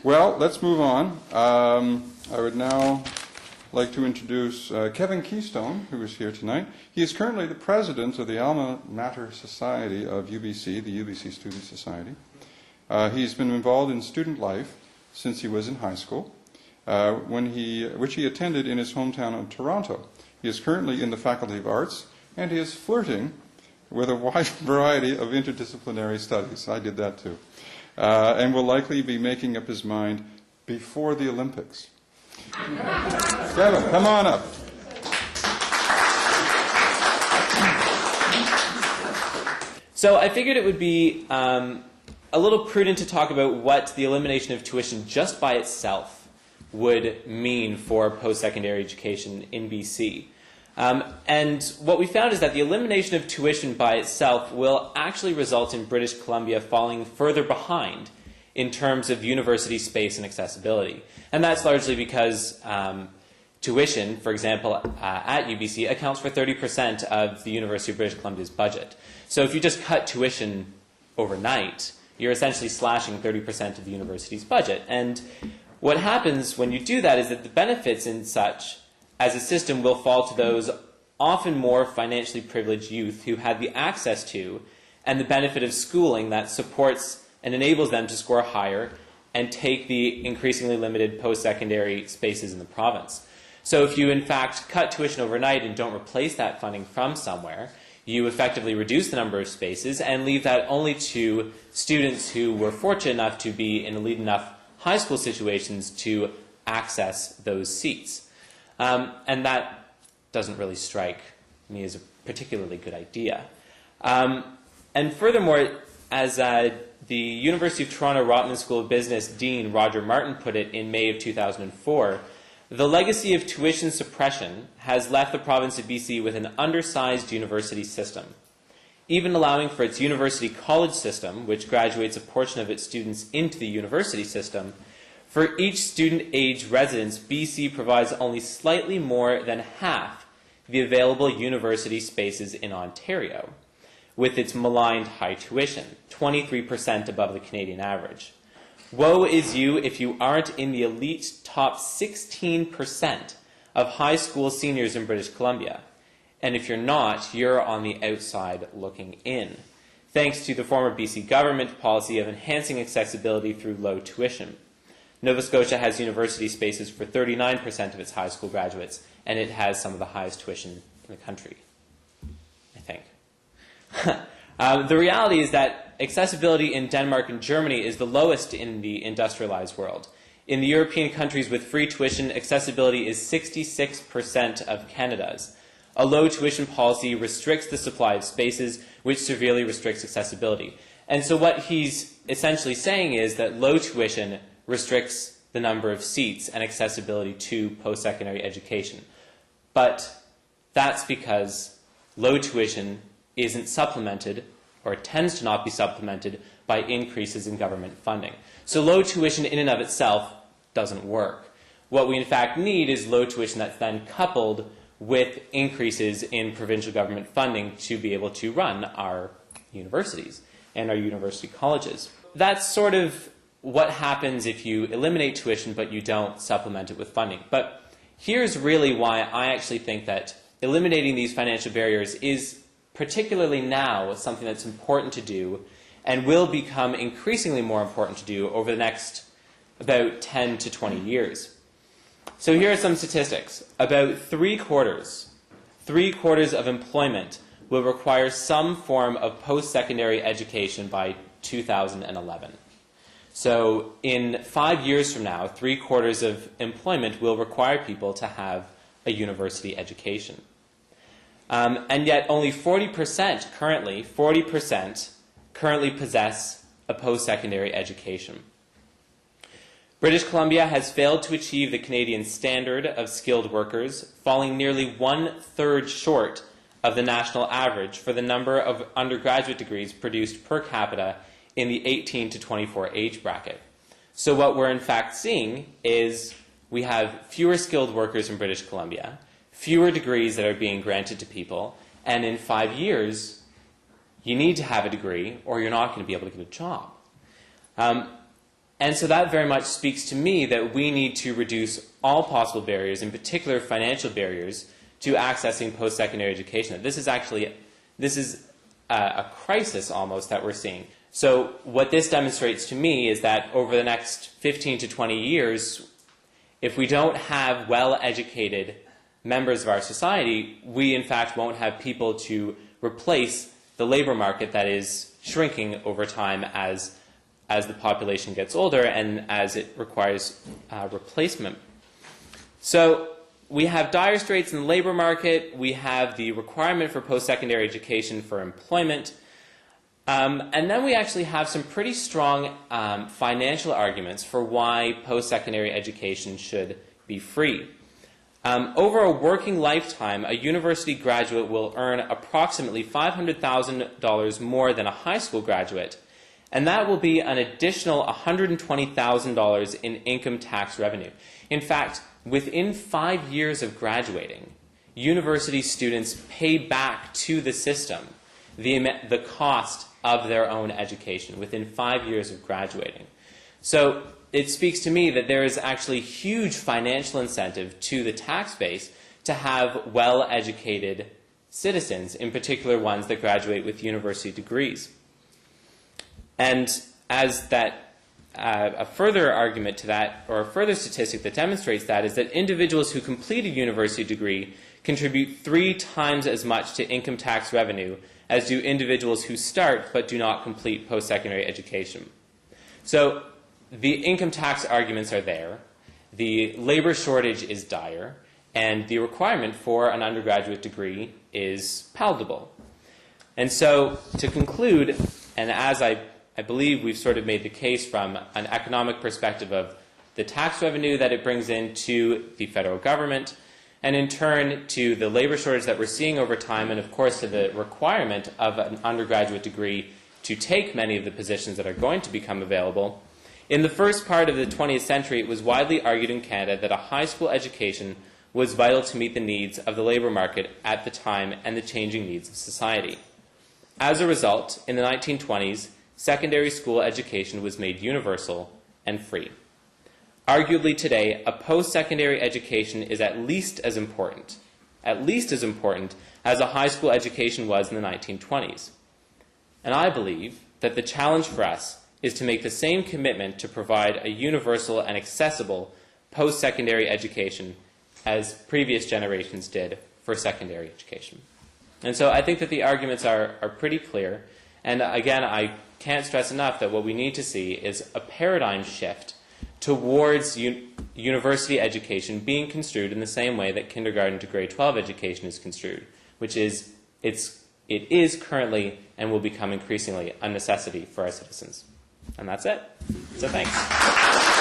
Well, let's move on. I would now like to introduce Kevin Keystone, who is here tonight. He is currently the president of the Alma Mater Society of UBC, the UBC Student Society. He's been involved in student life since he was in high school, which he attended in his hometown of Toronto. He is currently in the Faculty of Arts, and he is flirting with a wide variety of interdisciplinary studies. I did that too. And will likely be making up his mind before the Olympics. Kevin, come on up. So I figured it would be a little prudent to talk about what the elimination of tuition just by itself would mean for post-secondary education in BC. And what we found is that the elimination of tuition by itself will actually result in British Columbia falling further behind in terms of university space and accessibility. And that's largely because tuition, for example, at UBC, accounts for 30% of the University of British Columbia's budget. So if you just cut tuition overnight, you're essentially slashing 30% of the university's budget. And what happens when you do that is that the benefits in such as a system will fall to those often more financially privileged youth who had the access to and the benefit of schooling that supports and enables them to score higher and take the increasingly limited post-secondary spaces in the province. So if you in fact cut tuition overnight and don't replace that funding from somewhere, you effectively reduce the number of spaces and leave that only to students who were fortunate enough to be in elite enough high school situations to access those seats. And that doesn't really strike me as a particularly good idea. And furthermore, as the University of Toronto Rotman School of Business Dean Roger Martin put it in May of 2004, the legacy of tuition suppression has left the province of BC with an undersized university system. Even allowing for its university college system, which graduates a portion of its students into the university system, for each student-age residence, BC provides only slightly more than half the available university spaces in Ontario, with its maligned high tuition, 23% above the Canadian average. Woe is you if you aren't in the elite top 16% of high school seniors in British Columbia. And if you're not, you're on the outside looking in, thanks to the former BC government policy of enhancing accessibility through low tuition. Nova Scotia has university spaces for 39% of its high school graduates, and it has some of the highest tuition in the country, I think. The reality is that accessibility in Denmark and Germany is the lowest in the industrialized world. In the European countries with free tuition, accessibility is 66% of Canada's. A low tuition policy restricts the supply of spaces, which severely restricts accessibility. And so what he's essentially saying is that low tuition restricts the number of seats and accessibility to post-secondary education. But that's because low tuition isn't supplemented, or tends to not be supplemented, by increases in government funding. So low tuition in and of itself doesn't work. What we in fact need is low tuition that's then coupled with increases in provincial government funding to be able to run our universities and our university colleges. That's sort of what happens if you eliminate tuition but you don't supplement it with funding. But here's really why I actually think that eliminating these financial barriers is, particularly now, something that's important to do and will become increasingly more important to do over the next about 10 to 20 years. So here are some statistics. About three-quarters of employment will require some form of post-secondary education by 2011. So in 5 years from now, three-quarters of employment will require people to have a university education. And yet only 40% currently possess a post-secondary education. British Columbia has failed to achieve the Canadian standard of skilled workers, falling nearly 1/3 short of the national average for the number of undergraduate degrees produced per capita in the 18 to 24 age bracket. So what we're in fact seeing is we have fewer skilled workers in British Columbia, fewer degrees that are being granted to people, and in 5 years, you need to have a degree or you're not going to be able to get a job. And so that very much speaks to me that we need to reduce all possible barriers, in particular financial barriers, to accessing post-secondary education. This is a crisis almost that we're seeing. So what this demonstrates to me is that over the next 15 to 20 years, if we don't have well-educated members of our society, we in fact won't have people to replace the labor market that is shrinking over time as the population gets older and as it requires replacement. So we have dire straits in the labor market, we have the requirement for post-secondary education for employment, and then we actually have some pretty strong financial arguments for why post-secondary education should be free. Over a working lifetime, a university graduate will earn approximately $500,000 more than a high school graduate, and that will be an additional $120,000 in income tax revenue. In fact, within 5 years of graduating, university students pay back to the system the cost of their own education within 5 years of graduating. So it speaks to me that there is actually huge financial incentive to the tax base to have well-educated citizens, in particular ones that graduate with university degrees. And as a further argument to that, or a further statistic that demonstrates that, is that individuals who complete a university degree contribute 3 times as much to income tax revenue as do individuals who start but do not complete post-secondary education. So the income tax arguments are there, the labor shortage is dire, and the requirement for an undergraduate degree is palatable. And so to conclude, and as I believe we've sort of made the case from an economic perspective of the tax revenue that it brings in to the federal government, and in turn to the labor shortage that we're seeing over time, and of course to the requirement of an undergraduate degree to take many of the positions that are going to become available. In the first part of the 20th century, it was widely argued in Canada that a high school education was vital to meet the needs of the labor market at the time and the changing needs of society. As a result, in the 1920s, secondary school education was made universal and free. Arguably today, a post-secondary education is at least as important as a high school education was in the 1920s. And I believe that the challenge for us is to make the same commitment to provide a universal and accessible post-secondary education as previous generations did for secondary education. And so I think that the arguments are pretty clear. And again, I can't stress enough that what we need to see is a paradigm shift towards university education being construed in the same way that kindergarten to grade 12 education is construed, which is it is currently and will become increasingly a necessity for our citizens. And that's it. So thanks.